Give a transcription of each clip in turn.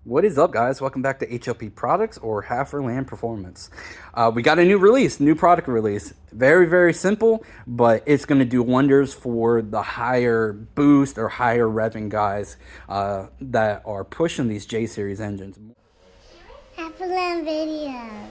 What is up, guys? Welcome back to HLP Products or HalferLand Performance. We got a new release, new product release. Very, very simple, but it's going to do wonders for the higher boost or higher revving guys that are pushing these J series engines. HalferLand videos.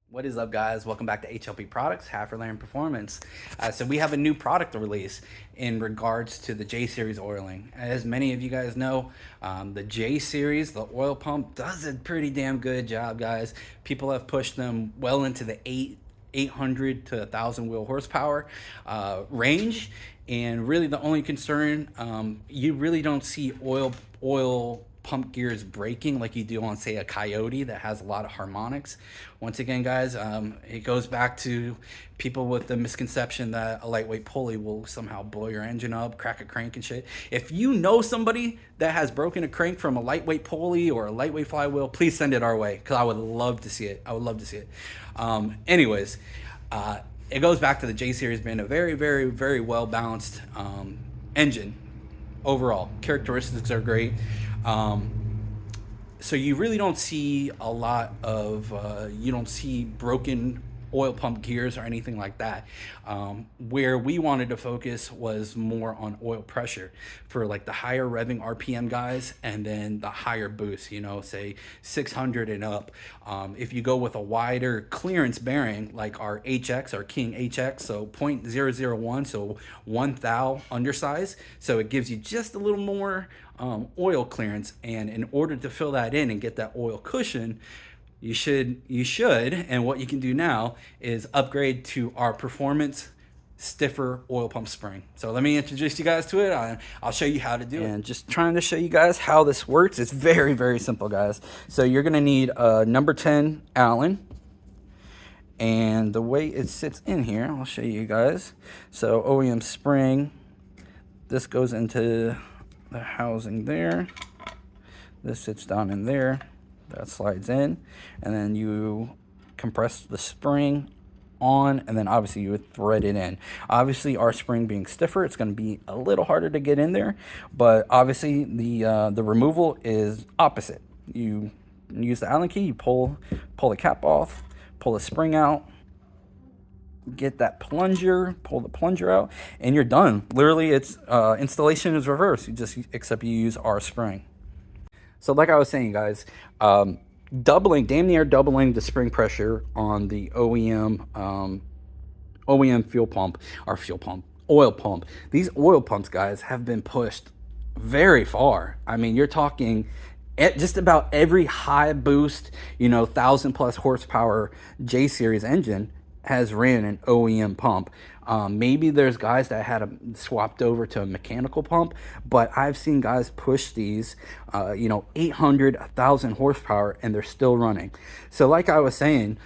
What is up, guys? Welcome back to HLP Products, HalferLand Performance. So we have a new product release in regards to the J Series oiling. As many of you guys know, the J Series, the oil pump, does a pretty damn good job, guys. People have pushed them well into the 800 to 1,000 wheel horsepower range, and really the only concern, you really don't see oil pump gears breaking like you do on, say, a Coyote that has a lot of harmonics. Once again, guys, it goes back to people with the misconception that a lightweight pulley will somehow blow your engine up, crack a crank and shit. If you know somebody that has broken a crank from a lightweight pulley or a lightweight flywheel, please send it our way, because I would love to see it. I would love to see it. Anyways, it goes back to the J Series being a very, very, very well balanced engine overall. Characteristics are great. So you really don't see a lot of, you don't see broken oil pump gears or anything like that. Where we wanted to focus was more on oil pressure for like the higher revving RPM guys, and then the higher boost, you know, say 600 and up. If you go with a wider clearance bearing like our HX, our King HX, so 0.001, so 1 thou undersize, so it gives you just a little more oil clearance. And in order to fill that in and get that oil cushion, you should, and what you can do now is upgrade to our performance stiffer oil pump spring. So let me introduce you guys to it. I'll show you how to do it. And just trying to show you guys how this works. It's very, very simple, guys. So you're gonna need a number 10 Allen, and the way it sits in here, I'll show you guys. So OEM spring, this goes into the housing there. This sits down in there. That slides in, and then you compress the spring on, and then obviously you would thread it in. Obviously, our spring being stiffer, it's going to be a little harder to get in there, but obviously the removal is opposite. You use the Allen key, you pull the cap off, pull the spring out, get that plunger, pull the plunger out, and you're done. Literally, it's installation is reverse. Except you use our spring. So like I was saying, guys, damn near doubling the spring pressure on the OEM oil pump. These oil pumps, guys, have been pushed very far. I mean, you're talking at just about every high boost, 1,000+ horsepower J Series engine has ran an OEM pump. Maybe there's guys that had swapped over to a mechanical pump, but I've seen guys push these, 800, 1,000 horsepower, and they're still running. So like I was saying,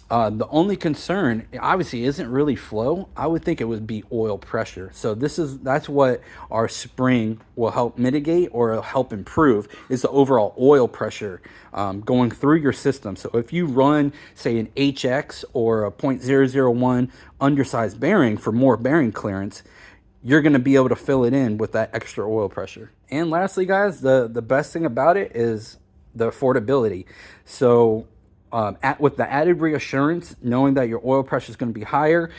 the only concern obviously isn't really flow. I would think it would be oil pressure. So that's what our spring will help mitigate or help improve, is the overall oil pressure going through your system. So if you run, say, an HX or a 0.001 undersized bearing for more bearing clearance, you're going to be able to fill it in with that extra oil pressure. And lastly, guys, the best thing about it is the affordability. So with the added reassurance, knowing that your oil pressure is going to be higher,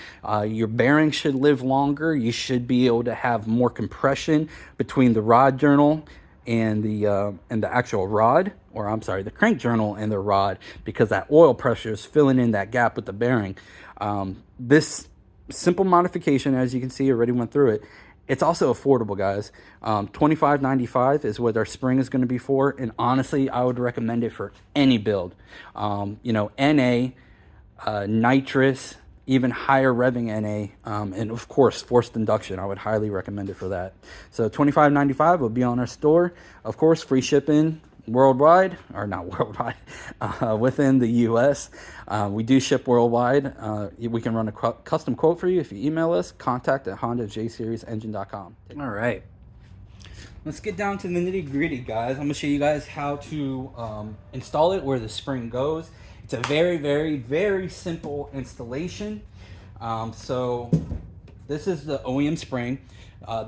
your bearing should live longer. You should be able to have more compression between the rod journal and the actual rod, or I'm sorry, the crank journal and the rod, because that oil pressure is filling in that gap with the bearing. This simple modification, as you can see, already went through it, It's also affordable, guys. $25.95 is what our spring is going to be for, and honestly, I would recommend it for any build. You know, NA, nitrous, even higher revving NA, and of course forced induction. I would highly recommend it for that. So $25.95 will be on our store. Of course, free shipping worldwide, or not worldwide, within the US. We do ship worldwide. We can run a custom quote for you if you email us, contact@HondaJSeriesEngine.com. All right, let's get down to the nitty gritty, guys. I'm gonna show you guys how to install it, where the spring goes. It's a very, very, very simple installation. So this is the OEM spring.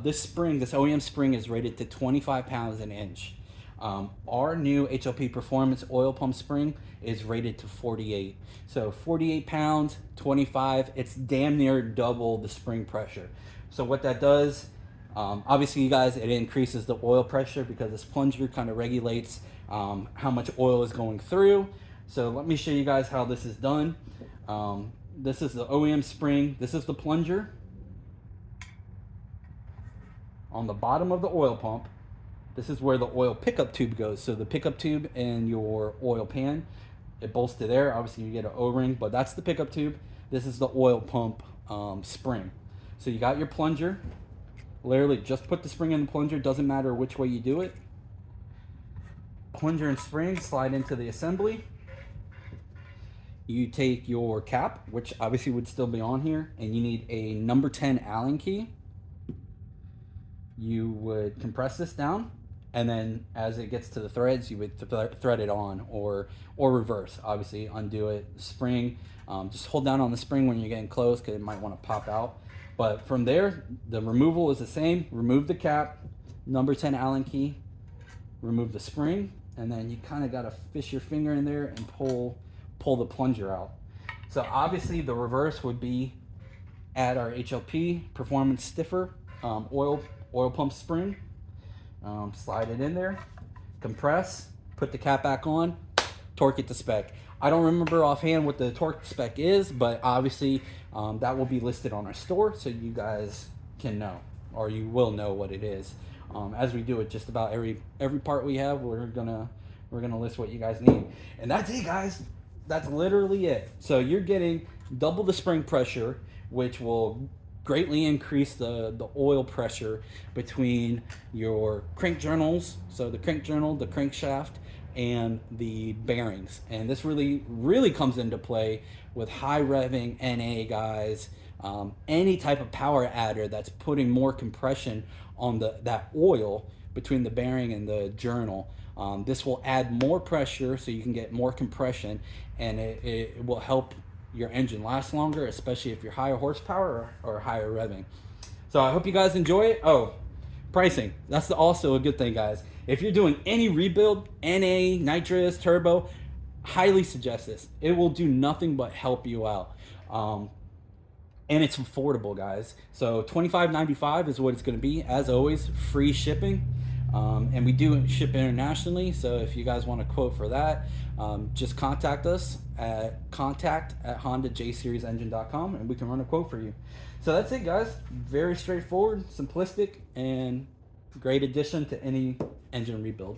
This OEM spring is rated to 25 pounds an inch. Our new HLP Performance oil pump spring is rated to 48. So 48 pounds, 25, it's damn near double the spring pressure. So what that does, obviously you guys, it increases the oil pressure because this plunger kind of regulates how much oil is going through. So let me show you guys how this is done. This is the OEM spring. This is the plunger on the bottom of the oil pump. This is where the oil pickup tube goes. So the pickup tube in your oil pan, it bolts to there. Obviously you get an O-ring, but that's the pickup tube. This is the oil pump spring. So you got your plunger. Literally just put the spring in the plunger. Doesn't matter which way you do it. Plunger and spring slide into the assembly. You take your cap, which obviously would still be on here, and you need a number 10 Allen key. You would compress this down, and then as it gets to the threads, you would thread it on, or reverse. Obviously, undo it. Spring, just hold down on the spring when you're getting close, because it might want to pop out. But from there, the removal is the same. Remove the cap, number 10 Allen key, remove the spring, and then you kind of got to fish your finger in there and pull the plunger out. So obviously the reverse would be add our HLP Performance Stiffer oil pump spring. Slide it in there, compress, put the cap back on, torque it to spec. I don't remember offhand what the torque spec is, but obviously that will be listed on our store, so you guys can know, or you will know what it is. As we do it, just about every part we have, we're gonna list what you guys need, and that's it, guys. That's literally it. So you're getting double the spring pressure, which will greatly increase the oil pressure between your crank journals, so the crank journal, the crankshaft, and the bearings. And this really comes into play with high revving NA guys, any type of power adder that's putting more compression on that oil between the bearing and the journal. This will add more pressure so you can get more compression, and it will help your engine last longer, especially if you're higher horsepower or higher revving. So I hope you guys enjoy it. Oh, pricing. That's also a good thing, guys. If you're doing any rebuild, NA, nitrous, turbo, highly suggest this. It will do nothing but help you out. And it's affordable, guys. So $25.95 is what it's going to be. As always, free shipping. And we do ship internationally, so if you guys want a quote for that, just contact us at contact@HondaJSeriesEngine.com, and we can run a quote for you. So that's it, guys. Very straightforward, simplistic, and great addition to any engine rebuild.